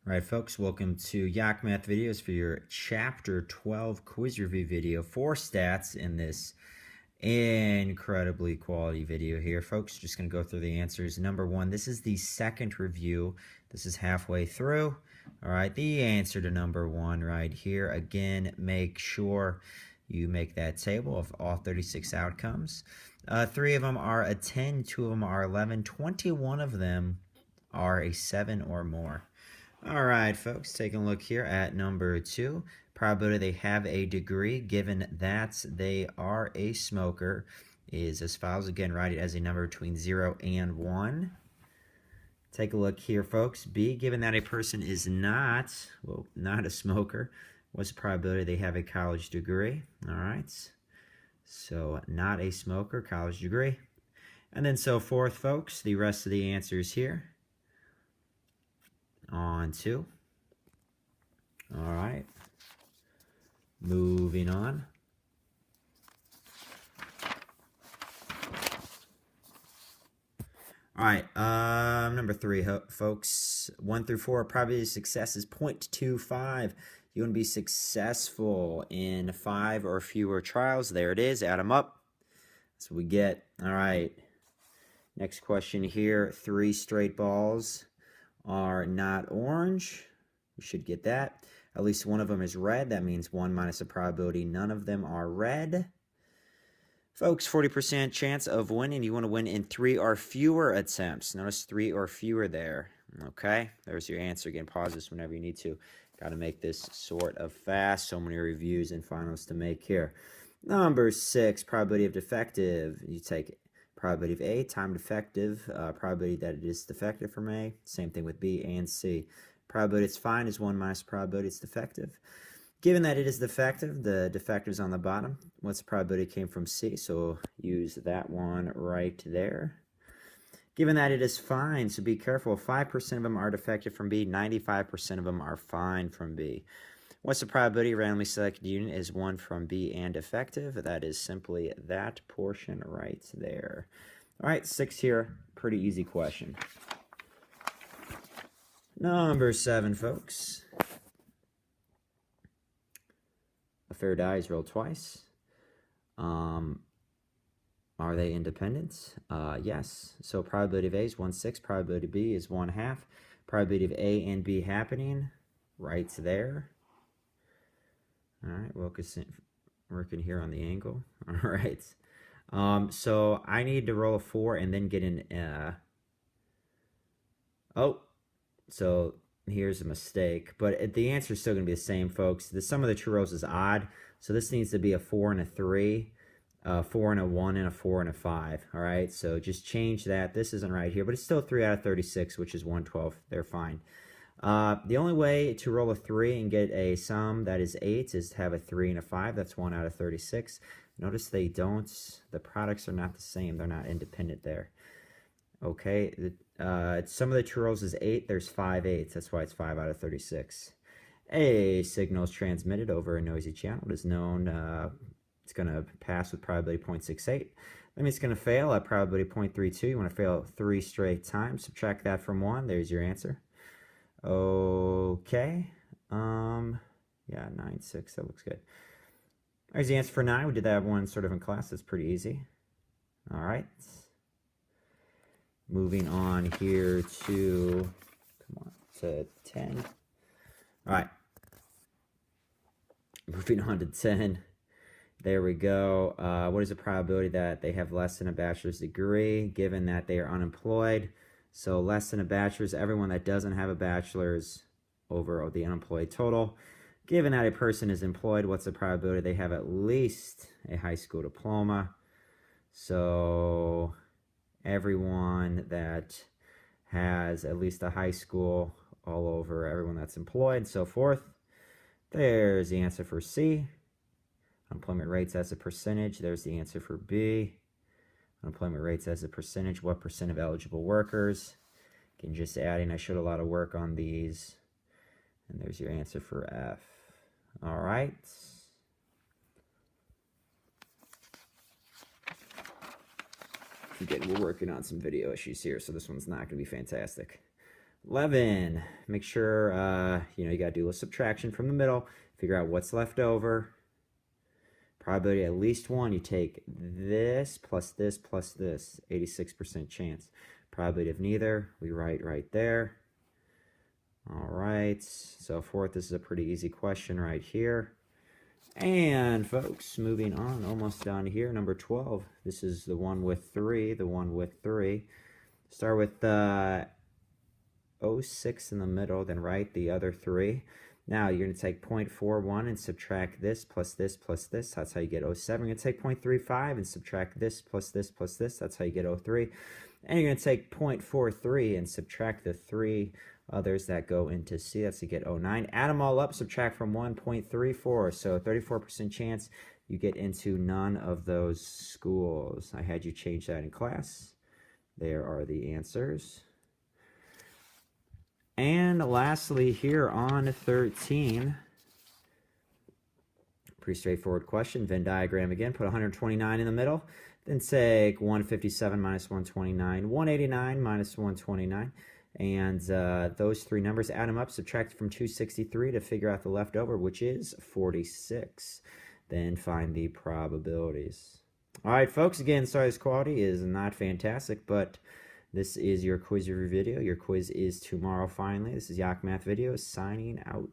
All right, folks, welcome to Yak Math Videos for your Chapter 12 quiz review video for stats in this incredibly quality video here. Folks, just going to go through the answers. Number one, this is the second review. This is halfway through. All right, the answer to number one right here. Again, make sure you make that table of all 36 outcomes. 3 of them are a 10, 2 of them are 11, 21 of them are a 7 or more. All right, folks, taking a look here at number 2. Probability they have a degree, given that they are a smoker, is as follows. Again, write it as a number between 0 and 1. Take a look here, folks. B, given that a person is not a smoker, what's the probability they have a college degree? All right, so not a smoker, college degree. And then so forth, folks. The rest of the answers here. On to. All right. Moving on. All right. Number 3, folks. 1 through 4. Probability of success is 0.25. You want to be successful in 5 or fewer trials. There it is. Add them up. That's what we get. All right. Next question here. 3 straight balls are not orange. We should get that. At least one of them is red. That means 1 minus the probability none of them are red. Folks, 40% chance of winning. You want to win in 3 or fewer attempts. Notice 3 or fewer there. Okay, there's your answer. Again, pause this whenever you need to. Got to make this sort of fast. So many reviews and finals to make here. Number 6, probability of defective. You take it. Probability of A, time defective, probability that it is defective from A. Same thing with B and C. Probability it's fine is 1 minus probability it's defective. Given that it is defective, the defective is on the bottom. What's the probability it came from C? So use that one right there. Given that it is fine, so be careful. 5% of them are defective from B. 95% of them are fine from B. What's the probability randomly selected unit is 1 from B and defective? That is simply that portion right there. All right, 6 here. Pretty easy question. Number 7, folks. A fair die is rolled twice. Are they independent? Yes. So probability of A is 1/6. Probability of B is 1/2. Probability of A and B happening right there. All right, working here on the angle. All right. So I need to roll a 4 and then get an, so here's a mistake. But the answer is still going to be the same, folks. The sum of the true rows is odd. So this needs to be a 4 and a 3, 4 and a 1, and a 4 and a 5. All right, so just change that. This isn't right here, but it's still 3 out of 36, which is 1/12. They're fine. The only way to roll a 3 and get a sum that is 8 is to have a 3 and a 5. That's 1 out of 36. Notice the products are not the same. They're not independent there. Okay, sum of the true rows is 8. There's 5 8s. That's why it's 5 out of 36. A signal is transmitted over a noisy channel. It is known it's going to pass with probability 0.68. That means it's going to fail at probability 0.32. You want to fail 3 straight times. Subtract that from 1. There's your answer. Okay. Yeah, 9, 6. That looks good. There's the answer for 9. We did that one sort of in class. That's pretty easy. All right. Moving on here to, 10. All right. Moving on to 10. There we go. What is the probability that they have less than a bachelor's degree, given that they are unemployed? So less than a bachelor's, everyone that doesn't have a bachelor's over the unemployed total. Given that a person is employed, what's the probability they have at least a high school diploma? So everyone that has at least a high school all over everyone that's employed and so forth. There's the answer for C. Unemployment rates as a percentage. There's the answer for B. Unemployment rates as a percentage. What percent of eligible workers? Again, just adding. I showed a lot of work on these. And there's your answer for F. All right. Again, we're working on some video issues here, so this one's not going to be fantastic. 11. Make sure, you got to do a little subtraction from the middle. Figure out what's left over. Probability at least one. You take this plus this plus this. 86% chance. Probability of neither. We write right there. All right. So fourth, this is a pretty easy question right here. And folks, moving on, almost down here, number 12. This is the one with 3, the one with 3. Start with 06 in the middle, then write the other 3. Now you're going to take 0.41 and subtract this plus this plus this. That's how you get 07. You're going to take 0.35 and subtract this plus this plus this. That's how you get 03. And you're going to take 0.43 and subtract the 3 others that go into C. That's to get 09. Add them all up, subtract from 1.34. So 34% chance you get into none of those schools. I had you change that in class. There are the answers. And lastly, here on 13, pretty straightforward question. Venn diagram again. Put 129 in the middle. Then take 157 minus 129, 189 minus 129. And those 3 numbers, add them up, subtract from 263 to figure out the leftover, which is 46. Then find the probabilities. All right, folks, again, sorry this quality is not fantastic, but this is your quiz review video. Your quiz is tomorrow finally. This is Yak Math Videos signing out.